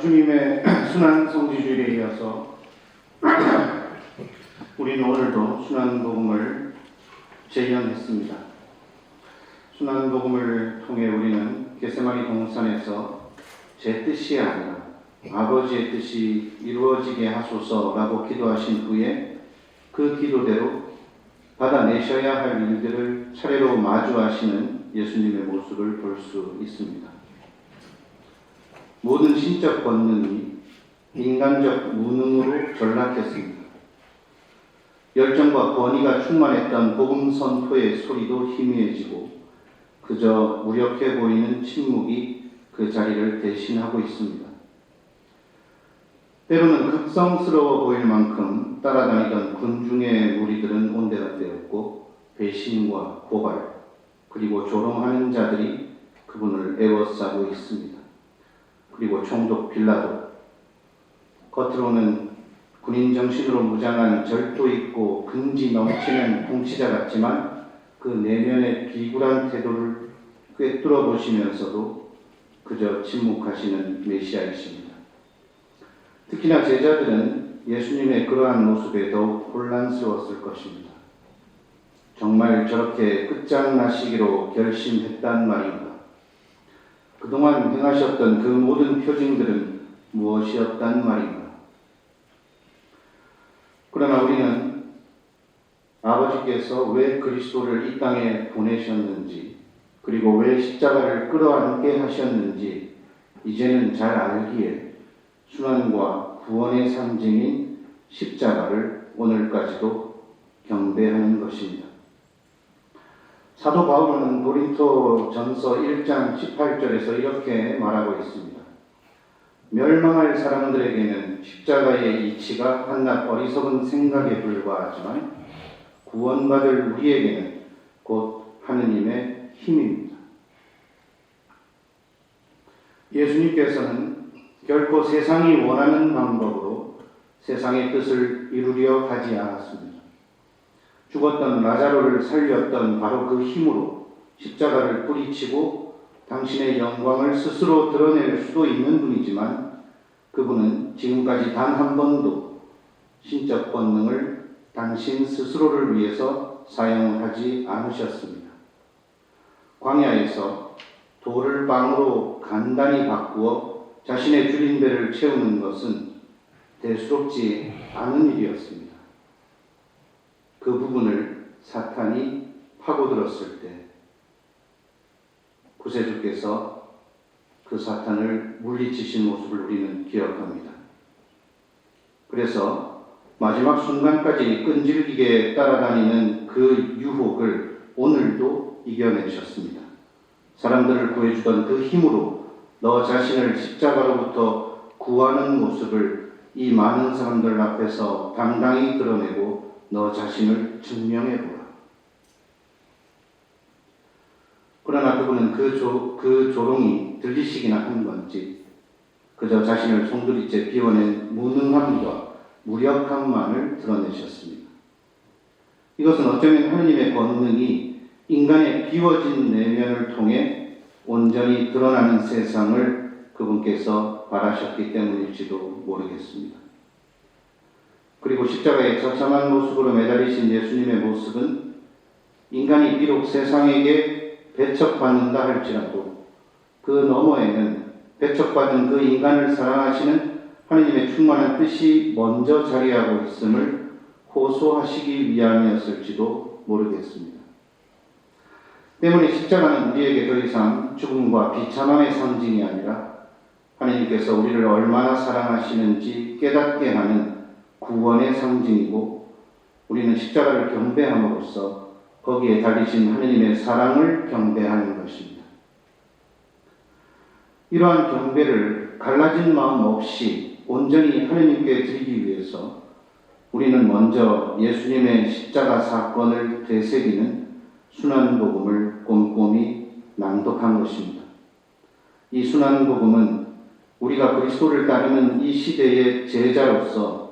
주님의 순환 성지주일에 이어서 우리는 오늘도 순환복음을 재현했습니다. 순환복음을 통해 우리는 겟세마니 동산에서 제 뜻이 아니라 아버지의 뜻이 이루어지게 하소서라고 기도하신 후에 그 기도대로 받아내셔야 할 일들을 차례로 마주하시는 예수님의 모습을 볼 수 있습니다. 모든 신적 권능이 인간적 무능으로 전락했습니다. 열정과 권위가 충만했던 복음 선포의 소리도 희미해지고 그저 무력해 보이는 침묵이 그 자리를 대신하고 있습니다. 때로는 극성스러워 보일 만큼 따라다니던 군중의 무리들은 온데간데였고 배신과 고발 그리고 조롱하는 자들이 그분을 에워싸고 있습니다. 그리고 총독 빌라도 겉으로는 군인 정신으로 무장한 절도 있고 근지 넘치는 통치자 같지만 그 내면의 비굴한 태도를 꿰뚫어 보시면서도 그저 침묵하시는 메시아이십니다. 특히나 제자들은 예수님의 그러한 모습에 더욱 혼란스러웠을 것입니다. 정말 저렇게 끝장나시기로 결심했단 말인가? 그동안 행하셨던 그 모든 표징들은 무엇이었단 말인가? 그러나 우리는 아버지께서 왜 그리스도를 이 땅에 보내셨는지 그리고 왜 십자가를 끌어안게 하셨는지 이제는 잘 알기에 순환과 구원의 상징인 십자가를 오늘까지도 경배하는 것입니다. 사도 바울은 고린토 전서 1장 18절에서 이렇게 말하고 있습니다. 멸망할 사람들에게는 십자가의 이치가 한낱 어리석은 생각에 불과하지만 구원받을 우리에게는 곧 하느님의 힘입니다. 예수님께서는 결코 세상이 원하는 방법으로 세상의 뜻을 이루려 하지 않았습니다. 죽었던 라자로를 살렸던 바로 그 힘으로 십자가를 뿌리치고 당신의 영광을 스스로 드러낼 수도 있는 분이지만 그분은 지금까지 단 한 번도 신적 권능을 당신 스스로를 위해서 사용하지 않으셨습니다. 광야에서 돌을 빵으로 간단히 바꾸어 자신의 줄인 배를 채우는 것은 대수롭지 않은 일이었습니다. 그 부분을 사탄이 파고들었을 때 구세주께서 그 사탄을 물리치신 모습을 우리는 기억합니다. 그래서 마지막 순간까지 끈질기게 따라다니는 그 유혹을 오늘도 이겨내셨습니다. 사람들을 구해주던 그 힘으로 너 자신을 십자가로부터 구하는 모습을 이 많은 사람들 앞에서 당당히 드러내고 너 자신을 증명해보라. 그러나 그분은 그 조롱이 들리시기나 한 건지 그저 자신을 송두리째 비워낸 무능함과 무력함만을 드러내셨습니다. 이것은 어쩌면 하느님의 권능이 인간의 비워진 내면을 통해 온전히 드러나는 세상을 그분께서 바라셨기 때문일지도 모르겠습니다. 그리고 십자가의 처참한 모습으로 매달리신 예수님의 모습은 인간이 비록 세상에게 배척받는다 할지라도 그 너머에는 배척받은 그 인간을 사랑하시는 하느님의 충만한 뜻이 먼저 자리하고 있음을 호소하시기 위함이었을지도 모르겠습니다. 때문에 십자가는 우리에게 더 이상 죽음과 비참함의 상징이 아니라 하느님께서 우리를 얼마나 사랑하시는지 깨닫게 하는 구원의 상징이고 우리는 십자가를 경배함으로써 거기에 달리신 하느님의 사랑을 경배하는 것입니다. 이러한 경배를 갈라진 마음 없이 온전히 하느님께 드리기 위해서 우리는 먼저 예수님의 십자가 사건을 되새기는 순환복음을 꼼꼼히 낭독한 것입니다. 이 순환복음은 우리가 그리스도를 따르는 이 시대의 제자로서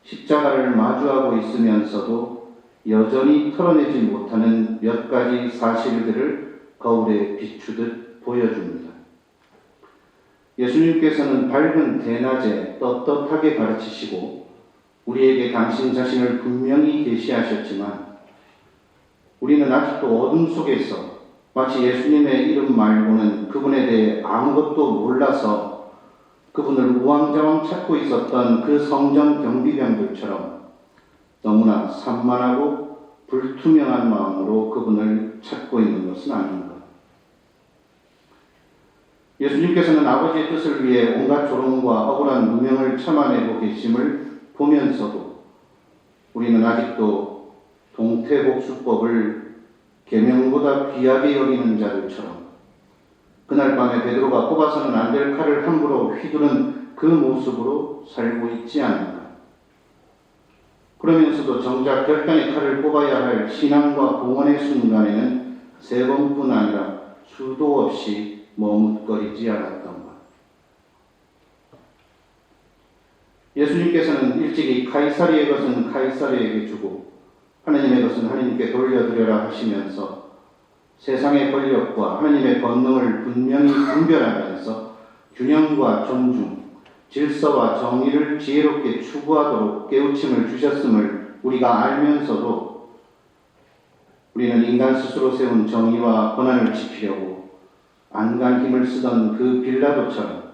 십자가를 마주하고 있으면서도 여전히 털어내지 못하는 몇 가지 사실들을 거울에 비추듯 보여줍니다. 예수님께서는 밝은 대낮에 떳떳하게 가르치시고 우리에게 당신 자신을 분명히 계시하셨지만 우리는 아직도 어둠 속에서 마치 예수님의 이름 말고는 그분에 대해 아무것도 몰라서 그분을 우왕좌왕 찾고 있었던 그 성전 경비병들처럼 너무나 산만하고 불투명한 마음으로 그분을 찾고 있는 것은 아닌가. 예수님께서는 아버지의 뜻을 위해 온갖 조롱과 억울한 누명을 참아내고 계심을 보면서도 우리는 아직도 동태복수법을 계명보다 귀하게 여기는 자들처럼 그날 밤에 베드로가 뽑아서는 안 될 칼을 함부로 휘두른 그 모습으로 살고 있지 않은가. 그러면서도 정작 결단의 칼을 뽑아야 할 신앙과 공헌의 순간에는 3번뿐 아니라 수도 없이 머뭇거리지 않았던가. 예수님께서는 일찍이 카이사르의 것은 카이사르에게 주고 하나님의 것은 하나님께 돌려드려라 하시면서 세상의 권력과 하나님의 권능을 분명히 분별하면서 균형과 존중, 질서와 정의를 지혜롭게 추구하도록 깨우침을 주셨음을 우리가 알면서도 우리는 인간 스스로 세운 정의와 권한을 지키려고 안간 힘을 쓰던 그 빌라도처럼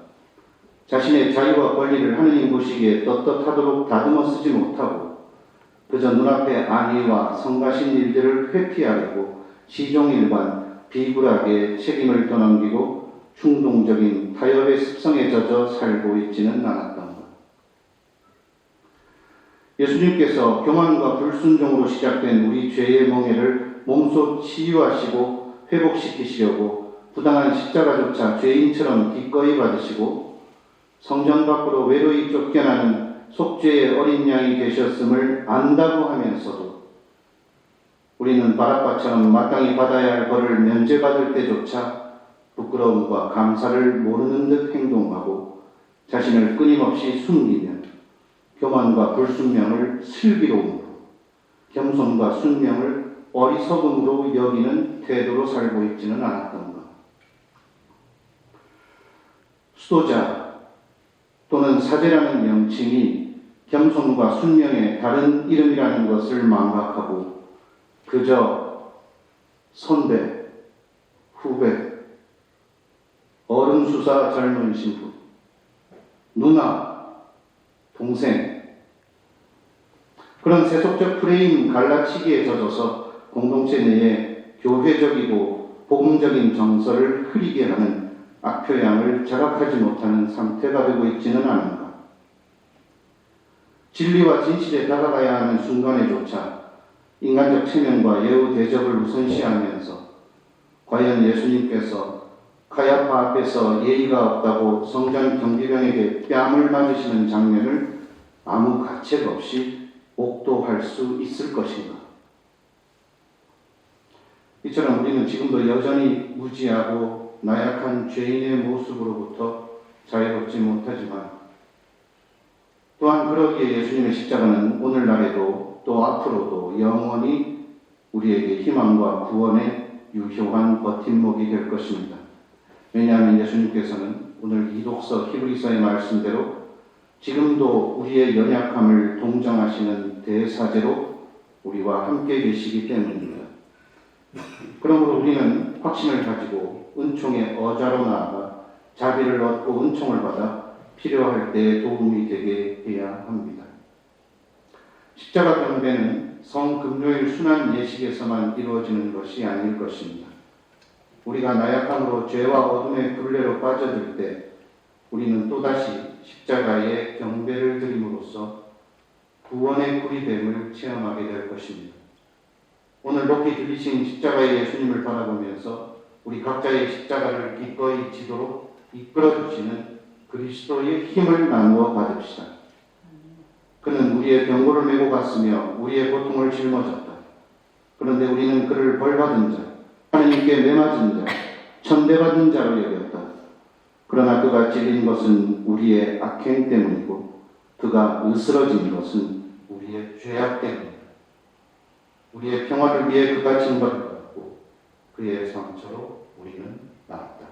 자신의 자유와 권리를 하느님 보시기에 떳떳하도록 다듬어 쓰지 못하고 그저 눈앞의 안위와 성가신 일들을 회피하려고 시종일관 비굴하게 책임을 떠넘기고 충동적인 타협의 습성에 젖어 살고 있지는 않았던 것. 예수님께서 교만과 불순종으로 시작된 우리 죄의 멍에를 몸소 치유하시고 회복시키시려고 부당한 십자가조차 죄인처럼 기꺼이 받으시고 성전 밖으로 외로이 쫓겨나는 속죄의 어린 양이 되셨음을 안다고 하면서도 우리는 바라바처럼 마땅히 받아야 할 벌을 면제받을 때조차 부끄러움과 감사를 모르는 듯 행동하고 자신을 끊임없이 숨기며 교만과 불순명을 슬기로움으로 겸손과 순명을 어리석음으로 여기는 태도로 살고 있지는 않았던가. 수도자 또는 사제라는 명칭이 겸손과 순명의 다른 이름이라는 것을 망각하고 그저 선배, 후배, 어른수사 젊은 신부, 누나, 동생 그런 세속적 프레임 갈라치기에 젖어서 공동체 내에 교회적이고 복음적인 정서를 흐리게 하는 악표양을 자각하지 못하는 상태가 되고 있지는 않은가. 진리와 진실에 다가가야 하는 순간에조차 인간적 체면과 예우 대접을 우선시하면서 과연 예수님께서 카야파 앞에서 예의가 없다고 성전 경비병에게 뺨을 맞으시는 장면을 아무 가책 없이 옥도할 수 있을 것인가. 이처럼 우리는 지금도 여전히 무지하고 나약한 죄인의 모습으로부터 자유롭지 못하지만 또한 그러기에 예수님의 십자가는 오늘날에도 또 앞으로도 영원히 우리에게 희망과 구원의 유효한 버팀목이 될 것입니다. 왜냐하면 예수님께서는 오늘 이 독서 히브리서의 말씀대로 지금도 우리의 연약함을 동정하시는 대사제로 우리와 함께 계시기 때문입니다. 그러므로 우리는 확신을 가지고 은총의 어자로 나아가 자비를 얻고 은총을 받아 필요할 때에 도움이 되게 해야 합니다. 십자가 경배는 성금요일 순환 예식에서만 이루어지는 것이 아닐 것입니다. 우리가 나약함으로 죄와 어둠의 굴레로 빠져들 때 우리는 또다시 십자가의 경배를 드림으로써 구원의 꿀이됨을 체험하게 될 것입니다. 오늘 높이 들리신 십자가의 예수님을 바라보면서 우리 각자의 십자가를 기꺼이 지도록 이끌어주시는 그리스도의 힘을 나누어 받읍시다. 그는 우리의 병고를 메고 갔으며 우리의 고통을 짊어졌다. 그런데 우리는 그를 벌받은 자, 하나님께 매맞은 자, 천대받은 자로 여겼다. 그러나 그가 찔린 것은 우리의 악행 때문이고 그가 으스러진 것은 우리의 죄악 때문이다. 우리의 평화를 위해 그가 징벌을 받고 그의 상처로 우리는 나았다.